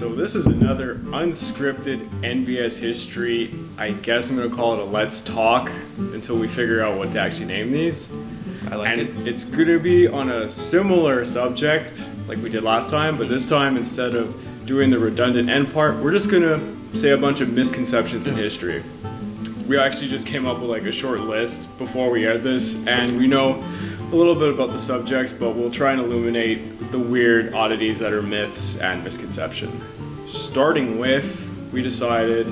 So this is another unscripted NBS history. I guess I'm gonna call it a let's talk until we figure out what to actually name these. I like it. It's gonna be on a similar subject like we did last time, but this time instead of doing the redundant end part, we're just gonna say a bunch of misconceptions in history. We actually just came up with like a short list before we aired this, and we know a little bit about the subjects, but we'll try and illuminate the weird oddities that are myths and misconception. Starting with, we decided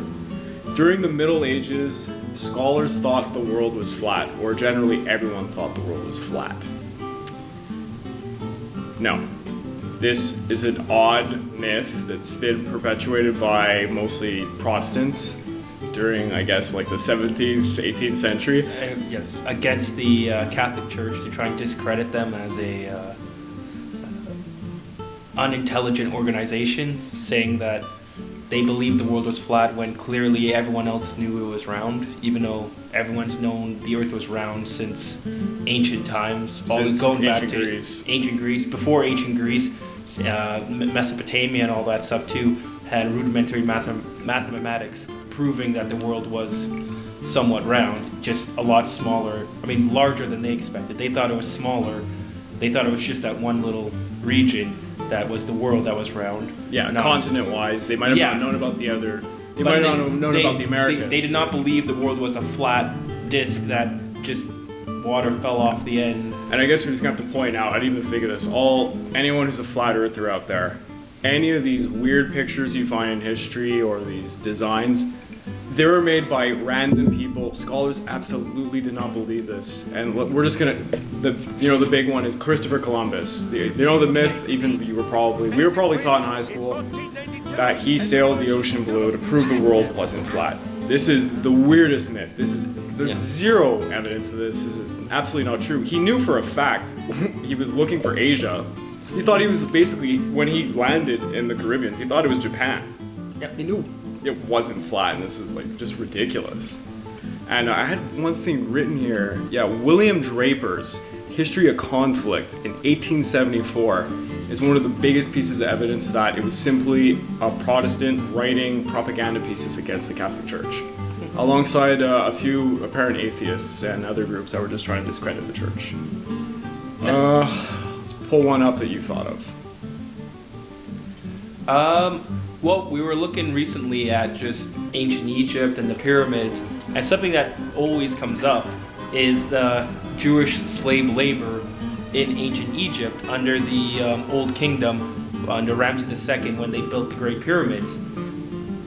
during the Middle Ages, scholars thought the world was flat, or generally everyone thought the world was flat. No. This is an odd myth that's been perpetuated by mostly Protestants during, I guess, like the 17th, 18th century. Yes, against the Catholic Church to try and discredit them as a unintelligent organization, saying that they believed the world was flat when clearly everyone else knew it was round, even though everyone's known the earth was round since ancient times, Since going back ancient to Greece. ancient Greece, before ancient Greece, Mesopotamia and all that stuff too had rudimentary mathematics proving that the world was somewhat round, just a lot smaller, larger than they expected. They thought it was smaller. They thought it was just that one little region that was the world that was round. Yeah, continent-wise, they might have not known about the other. They might not have known about the Americas. They did not believe the world was a flat disc that just water fell off the end. And I guess we're just gonna have to point out, I didn't even think of this, anyone who's a flat earther out there, any of these weird pictures you find in history or these designs, they were made by random people. Scholars absolutely did not believe this. And we're just gonna, the big one is Christopher Columbus. The myth, even we were probably taught in high school that he sailed the ocean blue to prove the world wasn't flat. This is the weirdest myth. There's zero evidence of this. This is absolutely not true. He knew for a fact he was looking for Asia. He thought he was basically, when he landed in the Caribbean, he thought it was Japan. Yep, they knew. It wasn't flat, and this is like just ridiculous. And I had one thing written here. Yeah, William Draper's History of Conflict in 1874 is one of the biggest pieces of evidence that it was simply a Protestant writing propaganda pieces against the Catholic Church, alongside a few apparent atheists and other groups that were just trying to discredit the church. Let's pull one up that you thought of. Well, we were looking recently at just ancient Egypt and the pyramids, and something that always comes up is the Jewish slave labor in ancient Egypt under the Old Kingdom, under Ramses II when they built the Great Pyramids.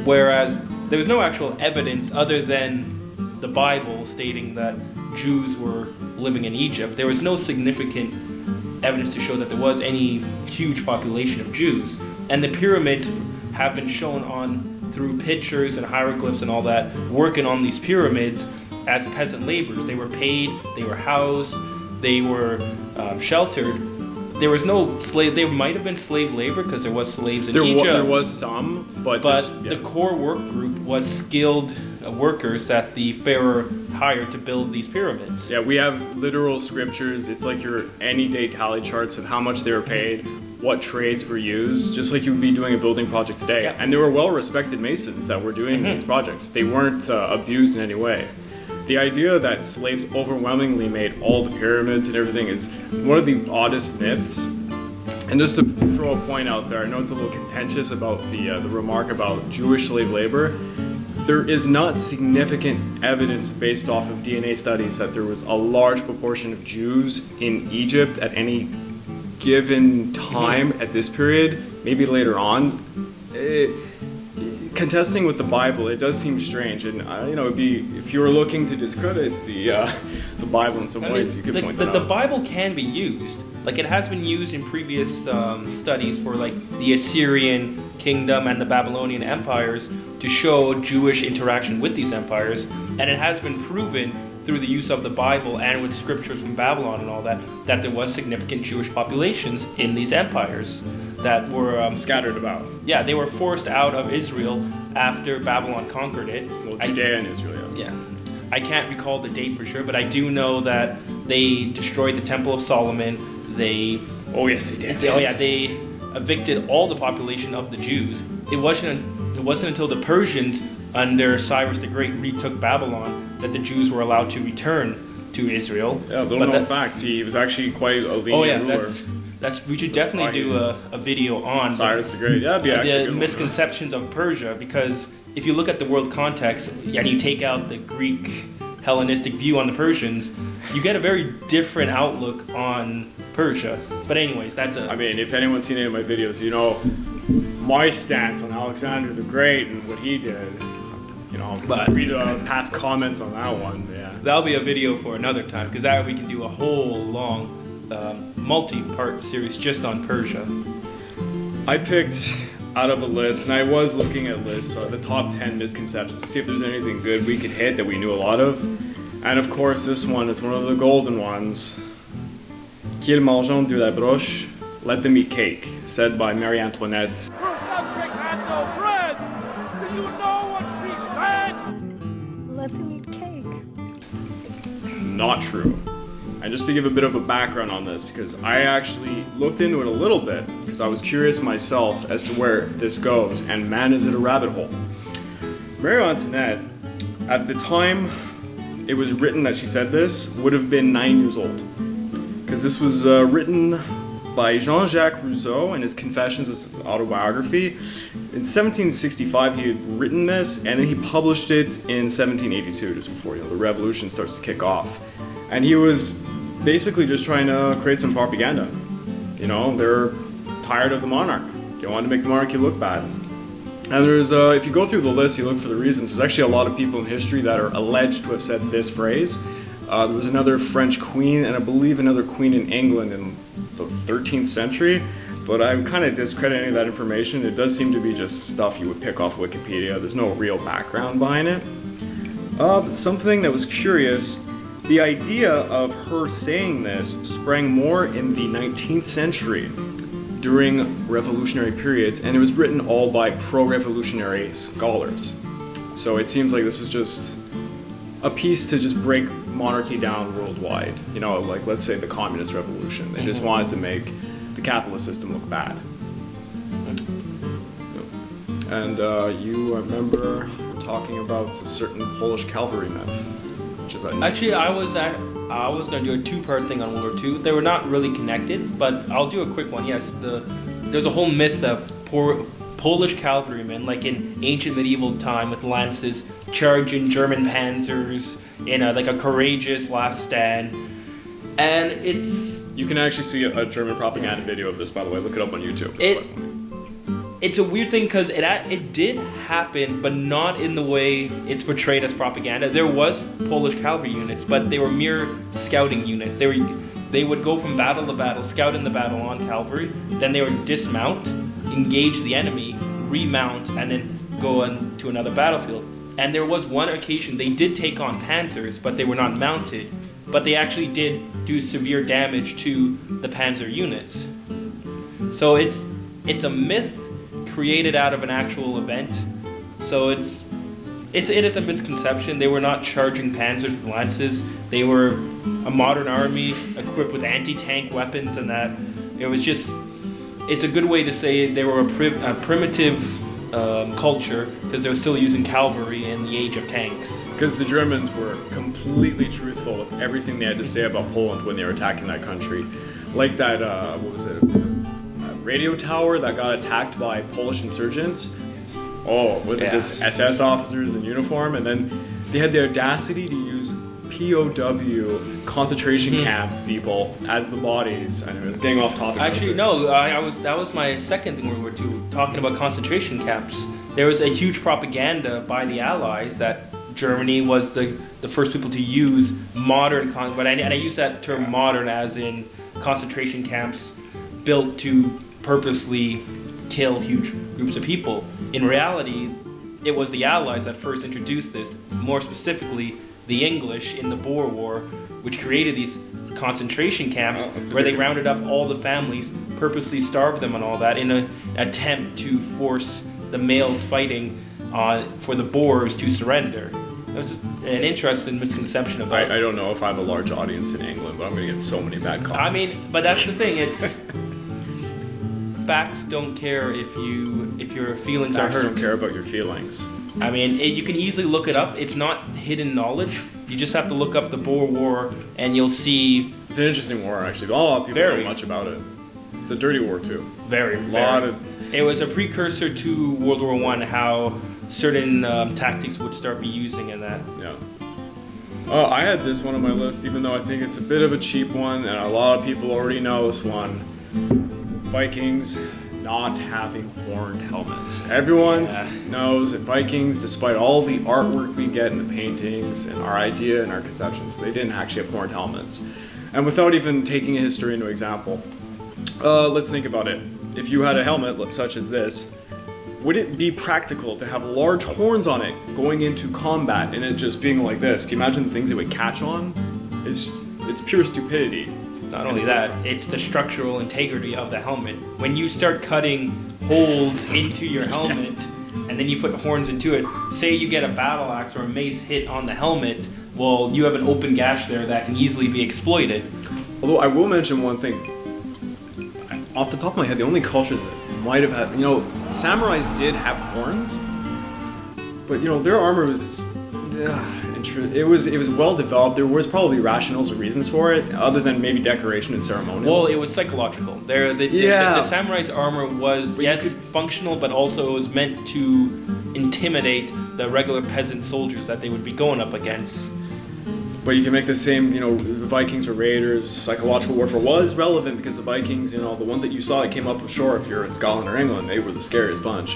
Whereas there was no actual evidence other than the Bible stating that Jews were living in Egypt. There was no significant evidence to show that there was any huge population of Jews. And the pyramids have been shown through pictures and hieroglyphs and all that, working on these pyramids as peasant laborers. They were paid, they were housed, they were sheltered. There was no slave. There might have been slave labor because there was slaves in Egypt. There was some, but the core work group was skilled workers that the pharaoh hired to build these pyramids. Yeah, we have literal scriptures. It's like your any day tally charts of how much they were paid, what trades were used, just like you would be doing a building project today. Yeah. And there were well-respected masons that were doing these projects. They weren't abused in any way. The idea that slaves overwhelmingly made all the pyramids and everything is one of the oddest myths. And just to throw a point out there, I know it's a little contentious about the remark about Jewish slave labor. There is not significant evidence based off of DNA studies that there was a large proportion of Jews in Egypt at any given time at this period, maybe later on. Contesting with the Bible, it does seem strange, and it'd be, if you were looking to discredit the Bible in some ways, you could point that out. The Bible can be used, like it has been used in previous studies for like the Assyrian kingdom and the Babylonian empires to show Jewish interaction with these empires, and it has been proven through the use of the Bible and with scriptures from Babylon and all that there was significant Jewish populations in these empires that were scattered about. Yeah, they were forced out of Israel after Babylon conquered it. Well, Judea and Israel. Yeah. I can't recall the date for sure, but I do know that they destroyed the Temple of Solomon. Oh yes, they did. They evicted all the population of the Jews. it wasn't until the Persians under Cyrus the Great retook Babylon that the Jews were allowed to return to Israel. Yeah, little known fact, he was actually quite a lenient ruler. We should definitely do a video on Cyrus the Great. Yeah, that'd be actually the misconceptions of Persia, because if you look at the world context and you take out the Greek Hellenistic view on the Persians, you get a very different outlook on Persia. But anyways, I mean, if anyone's seen any of my videos, you know my stance on Alexander the Great and what he did. You know, but read past comments on that one. Yeah, that'll be a video for another time, because that we can do a whole long multi-part series just on Persia. I picked out of a list, and I was looking at lists, the top 10 misconceptions to see if there's anything good we could hit that we knew a lot of. And of course, this one is one of the golden ones. Qu'ils mangent de la broche, let them eat cake, said by Marie Antoinette. Her subject had no bread. Do you know what she said? Let them eat cake. Not true. And just to give a bit of a background on this, because I actually looked into it a little bit, because I was curious myself as to where this goes, and man is it a rabbit hole. Marie Antoinette, at the time it was written that she said this, would have been 9 years old. Because this was written by Jean-Jacques Rousseau, and his Confessions was his autobiography. In 1765 he had written this, and then he published it in 1782, just before the revolution starts to kick off. And he was basically just trying to create some propaganda. You know, they're tired of the monarch. They wanted to make the monarchy look bad. And there's, if you go through the list, you look for the reasons, there's actually a lot of people in history that are alleged to have said this phrase. There was another French queen, and I believe another queen in England in the 13th century, but I'm kind of discrediting that information. It does seem to be just stuff you would pick off Wikipedia. There's no real background behind it. But something that was curious, the idea of her saying this sprang more in the 19th century during revolutionary periods, and it was written all by pro-revolutionary scholars. So it seems like this is just a piece to just break monarchy down worldwide. You know, like let's say the communist revolution. They just wanted to make the capitalist system look bad. And you remember talking about a certain Polish cavalry myth. Actually, I was going to do a two-part thing on World War II. They were not really connected, but I'll do a quick one. Yes, there's a whole myth of Polish cavalrymen, like in ancient medieval time, with lances charging German panzers in a courageous last stand. And you can actually see a German propaganda video of this, by the way. Look it up on YouTube. It's a weird thing because it did happen, but not in the way it's portrayed as propaganda. There was Polish cavalry units, but they were mere scouting units. They would go from battle to battle, scout in the battle on cavalry, then they would dismount, engage the enemy, remount, and then go on to another battlefield. And there was one occasion they did take on panzers, but they were not mounted. But they actually did do severe damage to the panzer units. So it's a myth created out of an actual event. So it is a misconception. They were not charging panzers with lances. They were a modern army equipped with anti-tank weapons, and that it's a good way to say they were a primitive culture, because they were still using cavalry in the age of tanks. Because the Germans were completely truthful with everything they had to say about Poland when they were attacking that country. Like that, radio tower that got attacked by Polish insurgents. Just SS officers in uniform, and then they had the audacity to use POW concentration camp people as the bodies. I know, it's getting off topic. Actually, no, that was my second thing we were talking about concentration camps. There was a huge propaganda by the Allies that Germany was the first people to use modern but I use that term modern as in concentration camps built to purposely kill huge groups of people. In reality, it was the Allies that first introduced this, more specifically the English in the Boer War, which created these concentration camps where they rounded up all the families, purposely starved them and all that in an attempt to force the males fighting for the Boers to surrender. It was an interesting misconception about it. I don't know if I have a large audience in England, but I'm going to get so many bad comments. I mean, but that's the thing. facts don't care if your feelings Facts are hurt. don't care about your feelings. I mean, you can easily look it up. It's not hidden knowledge. You just have to look up the Boer War, and you'll see. It's an interesting war, actually. Not a lot of people know much about it. It's a dirty war, too. Very, It was a precursor to World War I, how certain tactics would start be using in that. Yeah. I had this one on my list, even though I think it's a bit of a cheap one, and a lot of people already know this one. Vikings not having horned helmets. Everyone knows that Vikings, despite all the artwork we get in the paintings and our idea and our conceptions, they didn't actually have horned helmets. And without even taking a history into example, let's think about it. If you had a helmet such as this, would it be practical to have large horns on it going into combat and it just being like this? Can you imagine the things it would catch on? It's pure stupidity. Not only that, it's the structural integrity of the helmet. When you start cutting holes into your helmet and then you put horns into it, say you get a battle axe or a mace hit on the helmet, well, you have an open gash there that can easily be exploited. Although I will mention one thing. Off the top of my head, the only culture that might have had, samurais did have horns, but their armor was, it was well developed. There was probably rationales or reasons for it, other than maybe decoration and ceremonial. Well, it was psychological. The samurai's armor was functional, but also it was meant to intimidate the regular peasant soldiers that they would be going up against. But you can make the same, the Vikings were raiders. Psychological warfare was relevant because the Vikings, the ones that you saw that came up ashore, if you're in Scotland or England, they were the scariest bunch.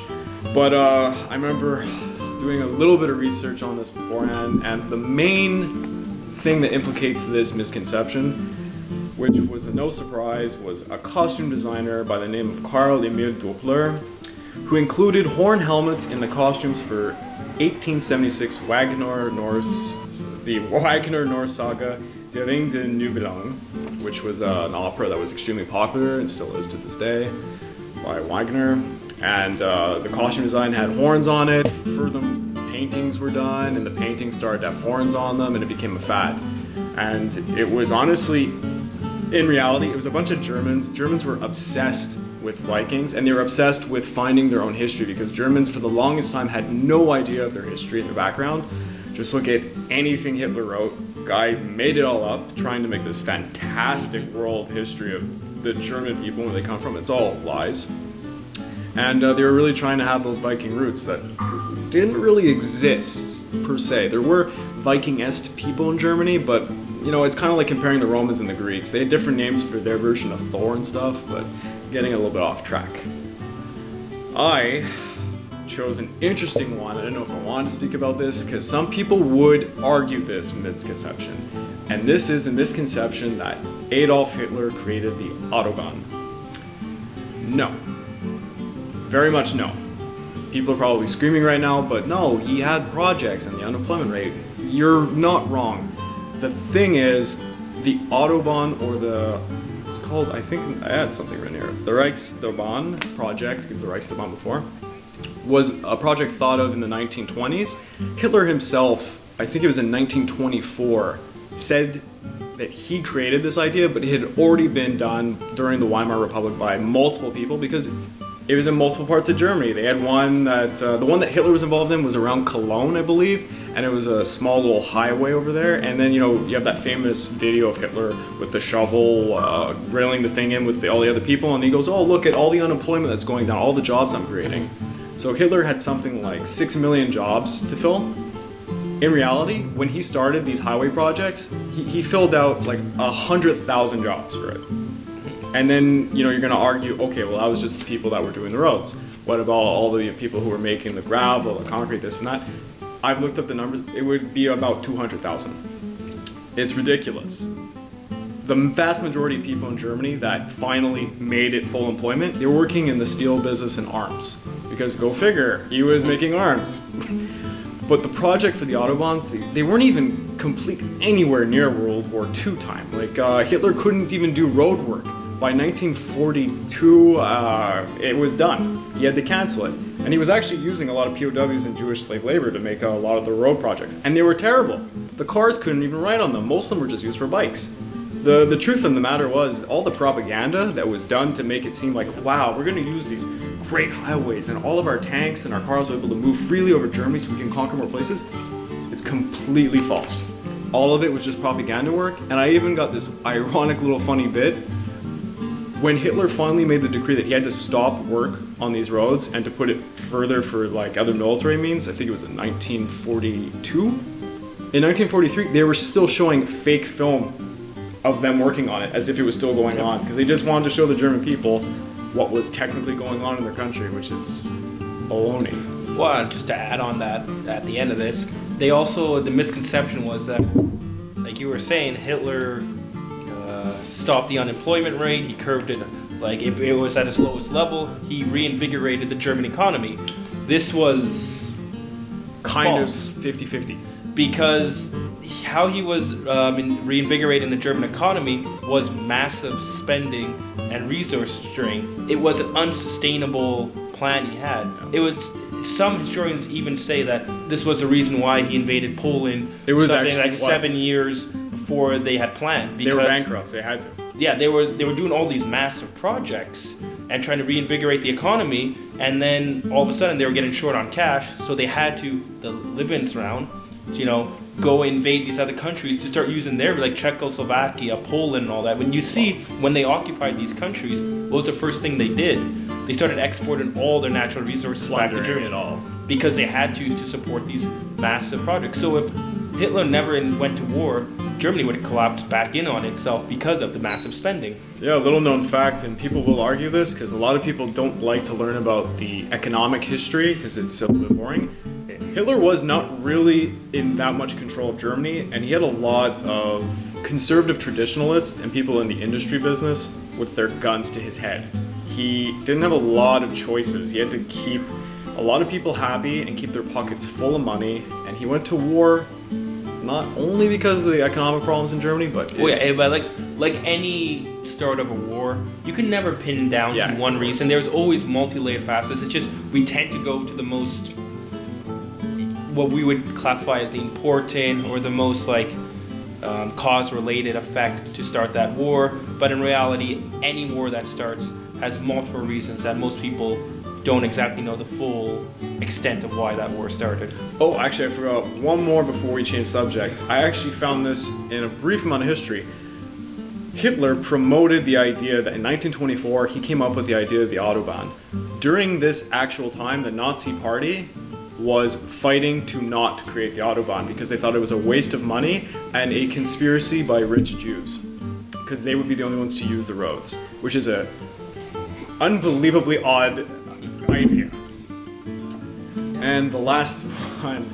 But I remember doing a little bit of research on this beforehand, and the main thing that implicates this misconception, which was no surprise, was a costume designer by the name of Carl Emil Doppler, who included horn helmets in the costumes for 1876 the Wagner Norse saga Der Ring der Nibelung, which was an opera that was extremely popular and still is to this day by Wagner. And the costume design had horns on it. Further paintings were done, and the paintings started to have horns on them, and it became a fad. And it was honestly, in reality, it was a bunch of Germans. Germans were obsessed with Vikings, and they were obsessed with finding their own history, because Germans for the longest time had no idea of their history and their background. Just look at anything Hitler wrote. Guy made it all up, trying to make this fantastic world history of the German people, where they come from. It's all lies. And they were really trying to have those Viking roots that didn't really exist, per se. There were Viking-esque people in Germany, but, it's kind of like comparing the Romans and the Greeks. They had different names for their version of Thor and stuff, but getting a little bit off track. I chose an interesting one. I didn't know if I wanted to speak about this, because some people would argue this misconception. And this is the misconception that Adolf Hitler created the Autobahn. No. Very much no. People are probably screaming right now, but no, he had projects and the unemployment rate. You're not wrong. The thing is, the Autobahn, or it's called, I think I had something written here, the Autobahn project, because the Autobahn before, was a project thought of in the 1920s. Hitler himself, I think it was in 1924, said that he created this idea, but it had already been done during the Weimar Republic by multiple people, because it was in multiple parts of Germany. They had one that, the one that Hitler was involved in was around Cologne, I believe, and it was a small little highway over there. And then, you have that famous video of Hitler with the shovel, railing the thing in with all the other people, and he goes, oh, look at all the unemployment that's going down, all the jobs I'm creating. So Hitler had something like 6 million jobs to fill. In reality, when he started these highway projects, he filled out like 100,000 jobs for it. And then, you're going to argue, okay, well, that was just the people that were doing the roads. What about all the people who were making the gravel, the concrete, this and that? I've looked up the numbers. It would be about 200,000. It's ridiculous. The vast majority of people in Germany that finally made it full employment, they were working in the steel business and arms. Because go figure, he was making arms. But the project for the Autobahns, they weren't even complete anywhere near World War II time. Like, Hitler couldn't even do road work. By 1942, it was done. He had to cancel it. And he was actually using a lot of POWs and Jewish slave labor to make a lot of the road projects. And they were terrible. The cars couldn't even ride on them. Most of them were just used for bikes. The truth of the matter was, all the propaganda that was done to make it seem like, wow, we're going to use these great highways and all of our tanks and our cars will be able to move freely over Germany so we can conquer more places, it's completely false. All of it was just propaganda work, and I even got this ironic little funny bit. When Hitler finally made the decree that he had to stop work on these roads and to put it further for like other military means, I think it was in 1942. In 1943, they were still showing fake film of them working on it as if it was still going on, because they just wanted to show the German people what was technically going on in their country, which is baloney. Well, just to add on that, at the end of this, they also, the misconception was that, like you were saying, Hitler stopped the unemployment rate, he curbed it, like if it was at its lowest level, he reinvigorated the German economy. This was Kind false. of 50-50. Because how he was reinvigorating the German economy was massive spending and resource strain. It was an unsustainable plan he had. It was, some historians even say that this was the reason why he invaded Poland. It was something actually like 7 years before they had planned. They were bankrupt, they had to. Yeah, they were doing all these massive projects and trying to reinvigorate the economy, and then all of a sudden they were getting short on cash, so they had to, the Lebensraum, you know, go invade these other countries to start using their, like Czechoslovakia, Poland and all that. When you see, when they occupied these countries, what was the first thing they did? They started exporting all their natural resources back to Germany. It all. Because they had to support these massive projects. So if Hitler never went to war, Germany would have collapsed back in on itself because of the massive spending. Yeah, little known fact, and people will argue this because a lot of people don't like to learn about the economic history because it's a little bit boring. Hitler was not really in that much control of Germany, and he had a lot of conservative traditionalists and people in the industry business with their guns to his head. He didn't have a lot of choices. He had to keep a lot of people happy and keep their pockets full of money, and he went to war not only because of the economic problems in Germany, but like any start of a war, you can never pin down to one of course. reason. There's always multi-layered facets. It's just we tend to go to the most, what we would classify as the important or the most like cause-related effect to start that war. But in reality, any war that starts has multiple reasons that most people don't exactly know the full extent of why that war started. Oh, actually, I forgot one more before we change subject. I actually found this in a brief amount of history. Hitler promoted the idea that in 1924 he came up with the idea of the Autobahn. During this actual time, the Nazi Party was fighting to not create the Autobahn because they thought it was a waste of money and a conspiracy by rich Jews, because they would be the only ones to use the roads, which is a unbelievably odd idea. And the last one,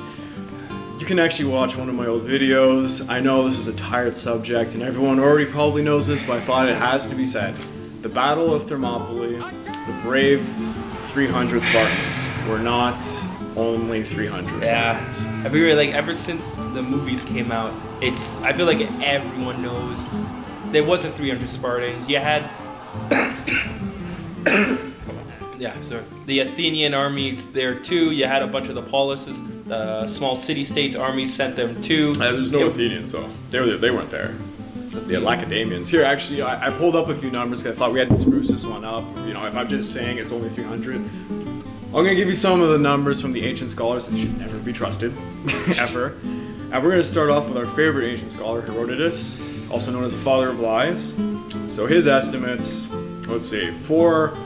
you can actually watch one of my old videos. I know this is a tired subject and everyone already probably knows this, but I thought it has to be said. The Battle of Thermopylae, the brave 300 Spartans were not only 300 Spartans. I figure like ever since the movies came out, I feel like everyone knows there wasn't 300 Spartans. You had the Athenian armies there too. You had a bunch of the polises, the small city-states armies sent them too. There's no Athenians, so they weren't there. The Lacedaemonians. Here, actually, I pulled up a few numbers because I thought we had to spruce this one up. You know, if I'm just saying it's only 300, I'm going to give you some of the numbers from the ancient scholars that should never be trusted, ever. And we're going to start off with our favorite ancient scholar, Herodotus, also known as the father of lies. So his estimates, let's see, for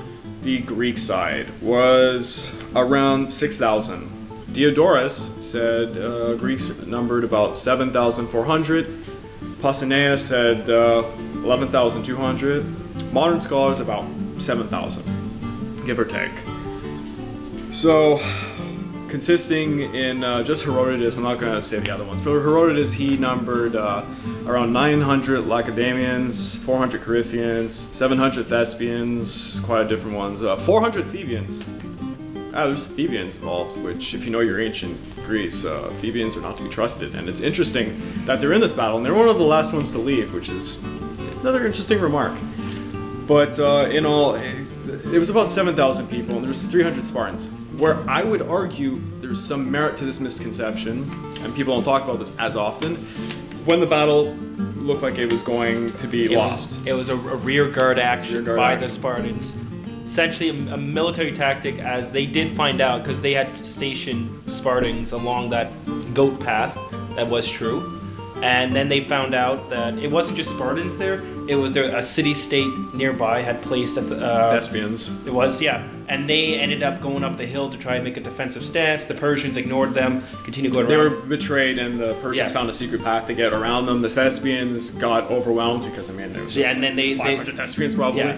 the Greek side was around 6,000. Diodorus said Greeks numbered about 7,400. Pausanias said 11,200. Modern scholars about 7,000, give or take. So, consisting in just Herodotus, I'm not going to say the other ones. For Herodotus, he numbered around 900 Lacedaemonians, 400 Corinthians, 700 Thespians, quite a different ones, 400 Thebans. There's Thebans involved, which, if you know your ancient Greece, Thebans are not to be trusted. And it's interesting that they're in this battle, and they're one of the last ones to leave, which is another interesting remark. But in all, it was about 7,000 people, and there was 300 Spartans. Where I would argue there's some merit to this misconception, and people don't talk about this as often. When the battle looked like it was going to be lost. It was a rear guard action by the action. Spartans. Essentially a military tactic, as they did find out, because they had stationed Spartans along that goat path. That was true. And then they found out that it wasn't just Spartans there. It was a city-state nearby had placed at the... Thespians. It was, yeah. And they ended up going up the hill to try and make a defensive stance. The Persians ignored them, continued going around. They were betrayed, and the Persians Yeah. found a secret path to get around them. The Thespians got overwhelmed because, I mean, there was just and then they 500 Thespians probably. Yeah,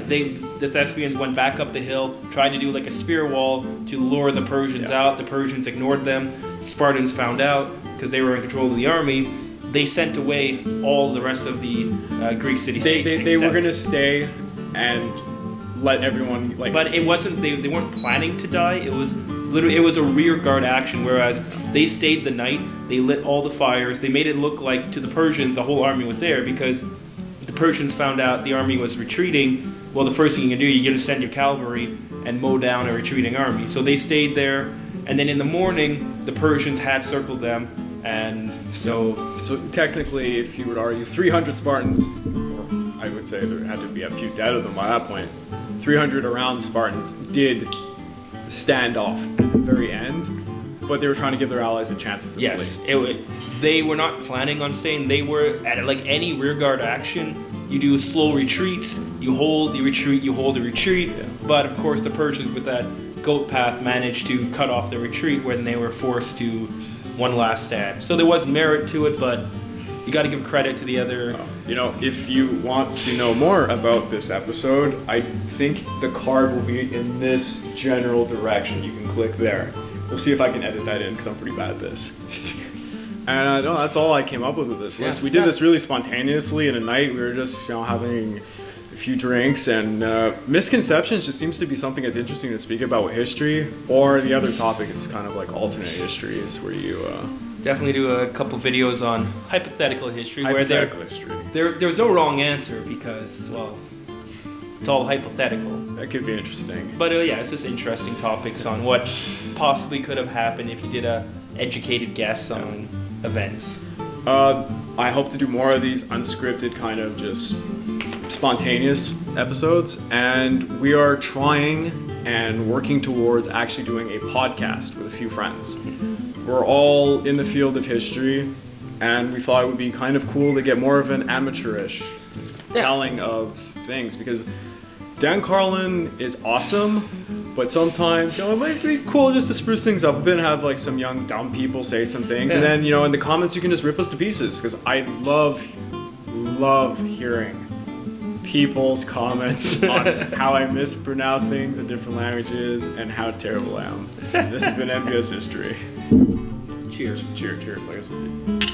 the Thespians went back up the hill, tried to do like a spear wall to lure the Persians out. The Persians ignored them. Spartans found out because they were in control of the army. They sent away all the rest of the Greek city-states. They were going to stay and let everyone like. But it wasn't. They weren't planning to die. It was literally it was a rear guard action. Whereas they stayed the night. They lit all the fires. They made it look like to the Persians the whole army was there, because the Persians found out the army was retreating. Well, the first thing you can do, you're going to send your cavalry and mow down a retreating army. So they stayed there, and then in the morning, the Persians had circled them, and so technically, if you would argue, 300 Spartans, or I would say there had to be a few dead of them by that point. 300 around Spartans did stand off at the very end, but they were trying to give their allies a chance to flee. They were not planning on staying. They were at like any rearguard action. You do slow retreats. You hold, you retreat. You hold, you retreat. Yeah. But of course, the Persians with that goat path managed to cut off the retreat when they were forced to one last stand. So there was merit to it, but you got to give credit to the other. You know, if you want to know more about this episode, I think the card will be in this general direction. You can click there. We'll see if I can edit that in, because I'm pretty bad at this. And no, that's all I came up with this list. We did this really spontaneously in a night. We were just, having a few drinks, and misconceptions just seems to be something that's interesting to speak about with history. Or the other topic is kind of like alternate histories, where you definitely do a couple videos on hypothetical history, hypothetical history. There's no wrong answer, because, well, it's all hypothetical. That could be interesting. But yeah, it's just interesting topics on what possibly could have happened if you did a educated guess on events. I hope to do more of these unscripted, kind of just spontaneous episodes, and we are trying and working towards actually doing a podcast with a few friends. We're all in the field of history, and we thought it would be kind of cool to get more of an amateurish telling of things, because Dan Carlin is awesome, but sometimes, it might be cool just to spruce things up a bit and have like some young dumb people say some things, and then, in the comments you can just rip us to pieces, because I love hearing people's comments on how I mispronounce things in different languages and how terrible I am. This has been NBS History. Cheers. Cheers, please.